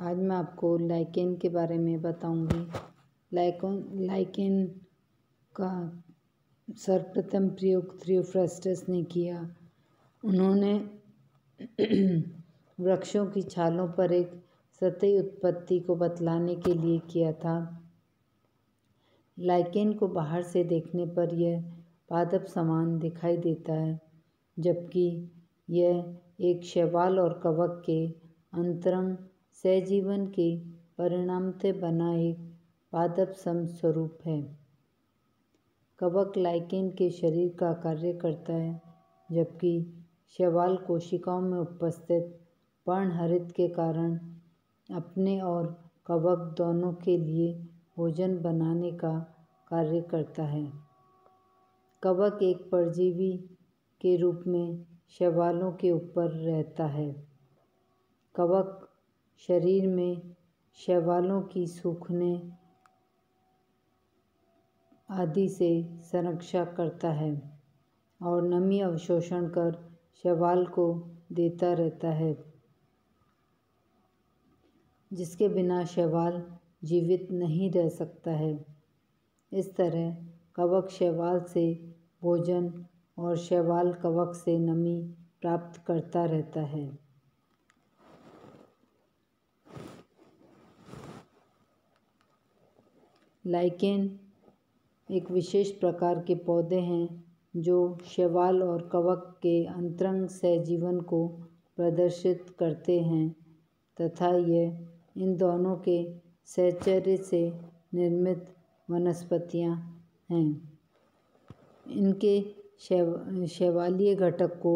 आज मैं आपको लाइकेन के बारे में बताऊंगी। लाइकेन का सर्वप्रथम प्रयोग थियोफ्रास्टस ने किया। उन्होंने वृक्षों की छालों पर एक सतही उत्पत्ति को बतलाने के लिए किया था। लाइकेन को बाहर से देखने पर यह पादप समान दिखाई देता है, जबकि यह एक शैवाल और कवक के अंतरंग सहजीवन के परिणाम से बना एक पादप सम स्वरूप है। कवक लाइकेन के शरीर का कार्य करता है, जबकि शैवाल कोशिकाओं में उपस्थित पर्णहरित के कारण अपने और कवक दोनों के लिए भोजन बनाने का कार्य करता है। कवक एक परजीवी के रूप में शैवालों के ऊपर रहता है। कवक शरीर में शैवालों की सूखने आदि से संरक्षा करता है और नमी अवशोषण कर शैवाल को देता रहता है, जिसके बिना शैवाल जीवित नहीं रह सकता है। इस तरह कवक शैवाल से भोजन और शैवाल कवक से नमी प्राप्त करता रहता है। लाइकेन एक विशेष प्रकार के पौधे हैं जो शैवाल और कवक के अंतरंग सहजीवन को प्रदर्शित करते हैं तथा यह इन दोनों के सहचर्य से निर्मित वनस्पतियां हैं। इनके शैवालीय घटक को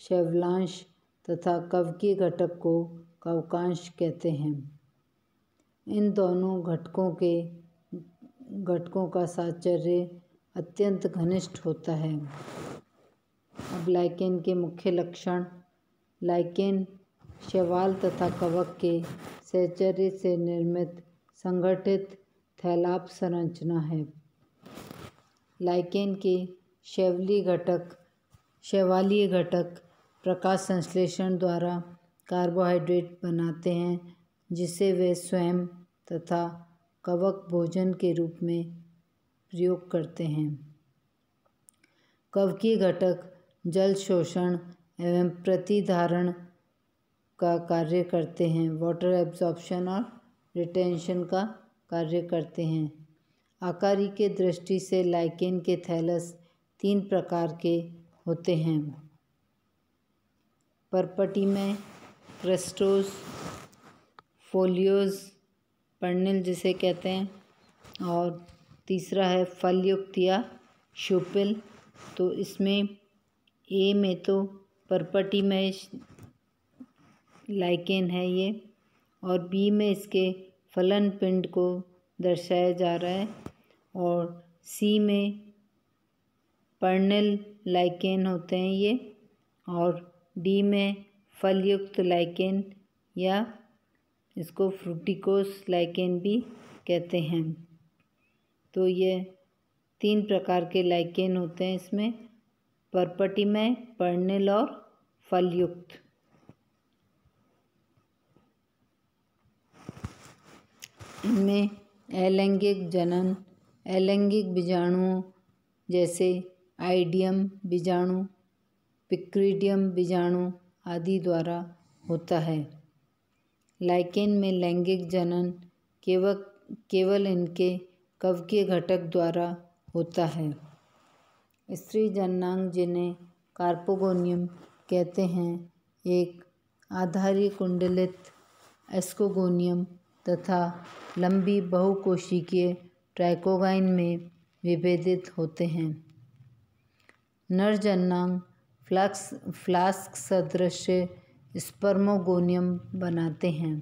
शैवलांश तथा कवकीय घटक को कवकांश कहते हैं। इन दोनों घटकों का साहचर्य अत्यंत घनिष्ठ होता है। अब लाइकेन के मुख्य लक्षण। लाइकेन शैवाल तथा कवक के सहचर्य से निर्मित संगठित थैलाभ संरचना है। लाइकेन के शैवालीय घटक प्रकाश संश्लेषण द्वारा कार्बोहाइड्रेट बनाते हैं, जिसे वे स्वयं तथा कवक भोजन के रूप में प्रयोग करते हैं। कवकीय घटक जल शोषण एवं प्रतिधारण का कार्य करते हैं, वाटर एब्जॉर्प्शन और रिटेंशन का कार्य करते हैं। आकारिक के दृष्टि से लाइकेन के थैलस 3 प्रकार के होते हैं: परपटीमय, क्रस्टोस, फोलियोज, पर्निल जिसे कहते हैं, और तीसरा है फलयुक्त या शूपिल। तो इसमें ए में तो परपटीमय लाइकेन है ये, और बी में इसके फलन पिंड को दर्शाया जा रहा है, और सी में पर्निल लाइकेन होते हैं ये, और डी में फलयुक्त लाइकेन या इसको फ्रूटिकोस लाइकेन भी कहते हैं। तो ये 3 प्रकार के लाइकेन होते हैं इसमें: परपटीमय, पर्निल और फलयुक्त। इनमें अलैंगिक जनन अलैंगिक बीजाणुओं जैसे आइडियम बीजाणु, पिक्रीडियम बीजाणु आदि द्वारा होता है। लाइकेन में लैंगिक जनन केवल इनके कवकीय घटक द्वारा होता है। स्त्री जननांग, जिन्हें कार्पोगोनियम कहते हैं, एक आधारी कुंडलित एस्कोगोनियम तथा लंबी बहुकोशिकीय ट्राइकोगाइन में विभेदित होते हैं। नर जननांग फ्लास्क सदृश स्पर्मोगोनियम बनाते हैं,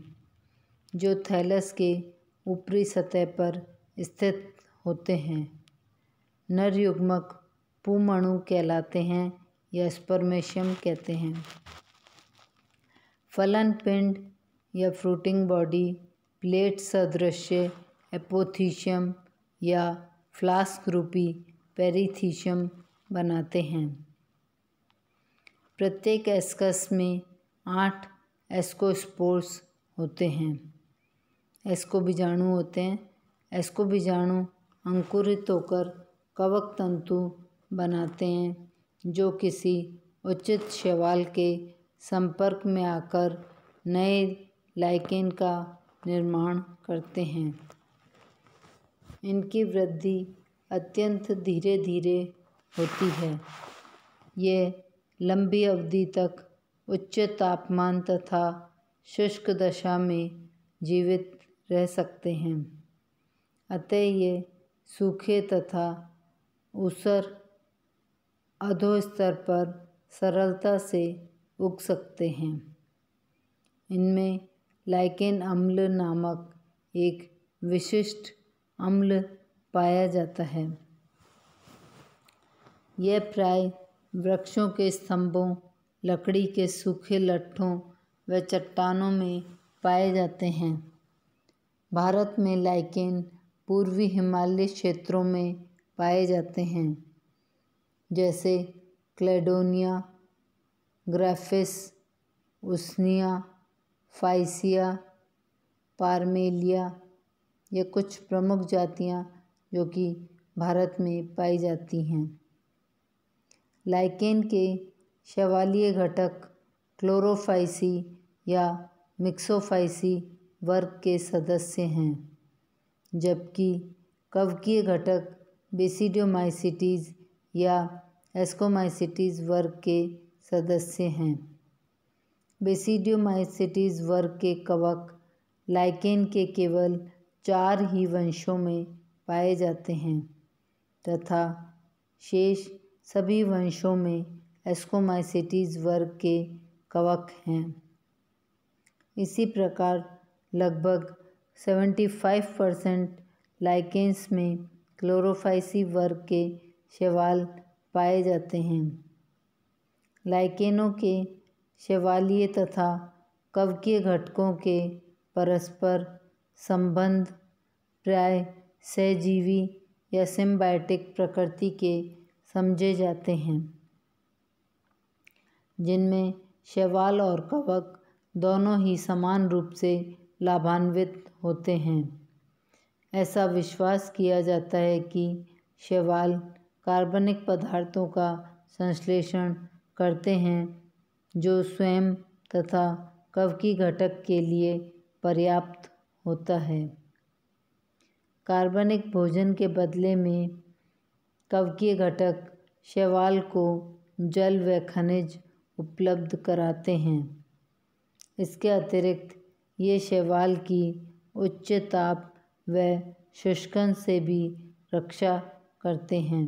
जो थैलस के ऊपरी सतह पर स्थित होते हैं। नर युग्मक पुंअणु कहलाते हैं या स्पर्मेशियम कहते हैं। फलन पिंड या फ्रूटिंग बॉडी प्लेट सदृश एपोथीशियम या फ्लास्क रूपी पेरीथीशियम बनाते हैं। प्रत्येक एस्कस में 8 एस्कोस्पोर्स होते हैं। एस्कोबीजाणु होते हैं। एस्कोबीजाणु अंकुरित होकर कवक तंतु बनाते हैं, जो किसी उचित शैवाल के संपर्क में आकर नए लाइकेन का निर्माण करते हैं। इनकी वृद्धि अत्यंत धीरे धीरे होती है। ये लंबी अवधि तक उच्च तापमान तथा शुष्क दशा में जीवित रह सकते हैं, अतः ये सूखे तथा ऊसर अधोस्तर पर सरलता से उग सकते हैं। इनमें लाइकेन अम्ल नामक एक विशिष्ट अम्ल पाया जाता है। यह प्राय वृक्षों के स्तंभों, लकड़ी के सूखे लट्ठों व चट्टानों में पाए जाते हैं। भारत में लाइकेन पूर्वी हिमालय क्षेत्रों में पाए जाते हैं, जैसे क्लेडोनिया, ग्राफिस, उसनिया, फाइसिया, पारमेलिया। ये कुछ प्रमुख जातियाँ जो कि भारत में पाई जाती हैं। लाइकेन के शैवालीय घटक क्लोरोफाइसी या मिक्सोफाइसी वर्ग के सदस्य हैं, जबकि कवकीय घटक बेसिडियोमाइसीटीज या एस्कोमाइसीटीज वर्ग के सदस्य हैं। बेसिडियोमाइसीटीज वर्ग के कवक लाइकेन के केवल 4 ही वंशों में पाए जाते हैं तथा शेष सभी वंशों में एस्कोमाइसीटीज वर्ग के कवक हैं। इसी प्रकार लगभग 75% लाइकेन्स में क्लोरोफाइसी वर्ग के शैवाल पाए जाते हैं। लाइकेनों के शैवालीय तथा कवकीय घटकों के परस्पर संबंध प्राय सहजीवी या सिम्बायोटिक प्रकृति के समझे जाते हैं, जिनमें शैवाल और कवक दोनों ही समान रूप से लाभान्वित होते हैं। ऐसा विश्वास किया जाता है कि शैवाल कार्बनिक पदार्थों का संश्लेषण करते हैं, जो स्वयं तथा कवकीय घटक के लिए पर्याप्त होता है। कार्बनिक भोजन के बदले में कवकीय घटक शैवाल को जल व खनिज उपलब्ध कराते हैं। इसके अतिरिक्त ये शैवाल की उच्च ताप व शुष्कन से भी रक्षा करते हैं।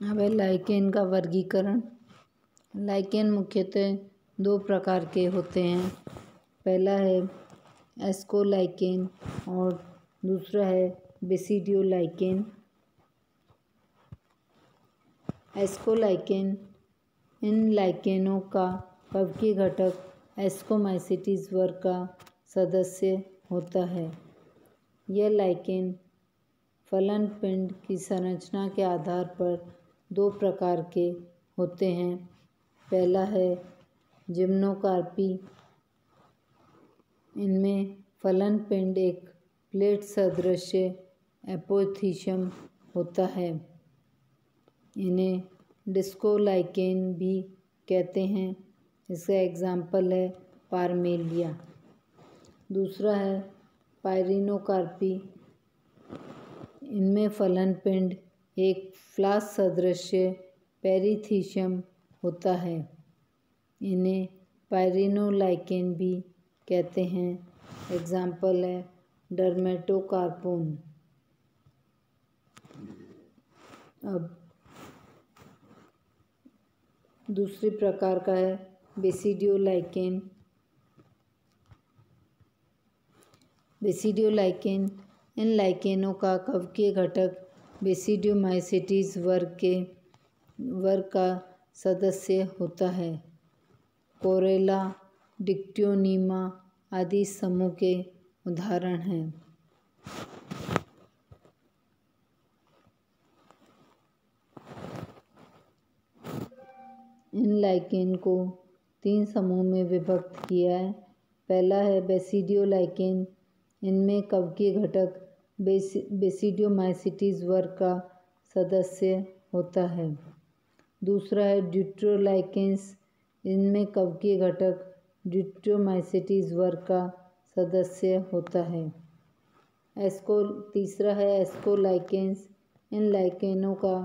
अब है लाइकेन का वर्गीकरण। लाइकेन मुख्यतः 2 प्रकार के होते हैं। पहला है एस्कोलाइकेन और दूसरा है बेसिडियोलाइकेन। एस्कोलाइकेन इन लाइकेनों का कवकीय घटक एस्कोमाइसीटीज वर्ग का सदस्य होता है। यह लाइकेन फलन पिंड की संरचना के आधार पर 2 प्रकार के होते हैं। पहला है जिम्नोकार्पी। इनमें फलन पिंड एक प्लेट सदृश एपोथीशियम होता है। इन्हें डिस्कोलाइकेन भी कहते हैं। इसका एग्जाम्पल है पारमेलिया। दूसरा है पायरिनोकार्पी। इनमें फलन पिंड एक फ्लास्क सदृश पेरिथीशियम होता है। इन्हें पायरिनोलाइकेन भी कहते हैं। एग्जाम्पल है डर्मेटोकार्पोन। अब दूसरी प्रकार का है बेसिडियोलाइकेन। बेसिडियोलाइकेन इन लाइकेनों का कवकीय घटक बेसिडियोमाइसीटीज वर्ग का सदस्य होता है। कोरेला, डिक्टियोनीमा आदि समूह के उदाहरण हैं। इन लाइकेन को 3 समूह में विभक्त किया है। पहला है बेसिडियोलाइकेन। इनमें कवकीय घटक बेसिडियोमाइसिटीज वर्ग का सदस्य होता है। दूसरा है ड्यूटेरोलाइकेन्स। इनमें कवकीय घटक ड्यूटेरोमाइसिटीज वर्ग का सदस्य होता है। तीसरा है एस्कोलाइकेन्स। इन लाइकेनों का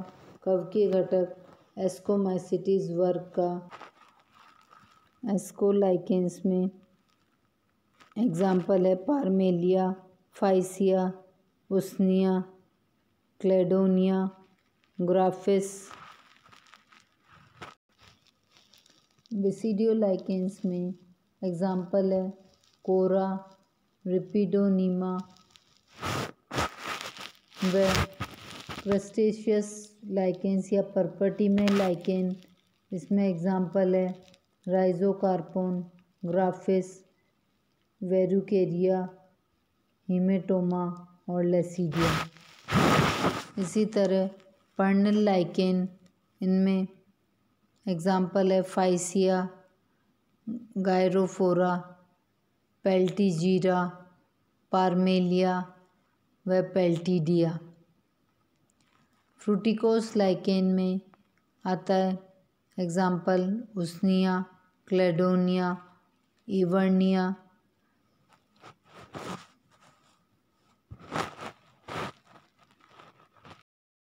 कवकीय घटक एस्कोमाइसिटीज वर्ग का। एस्कोलाइकेन्स में एग्जाम्पल है पारमेलिया, फाइसिया, उसनिया, क्लेडोनिया, ग्राफिस। बेसिडियोलाइकेन्स में एग्जाम्पल है कोरा, रिपिडोनीमा व क्रस्टेशियस लाइकेन्स या परपटीमें लाइकेन। इसमें एग्जाम्पल है राइजोकार्पोन, ग्राफिस, वेरुकेरिया, हीमेटोमा और लेसीडिया। इसी तरह पर्णल लाइकेन। इनमें एग्जाम्पल है फाइसिया, गायरोफोरा, पेल्टीजीरा, पारमेलिया व पेल्टीडिया। फ्रूटिकोस लाइकेन में आता है एग्जाम्पल उसनिया, क्लेडोनिया, इवर्निया,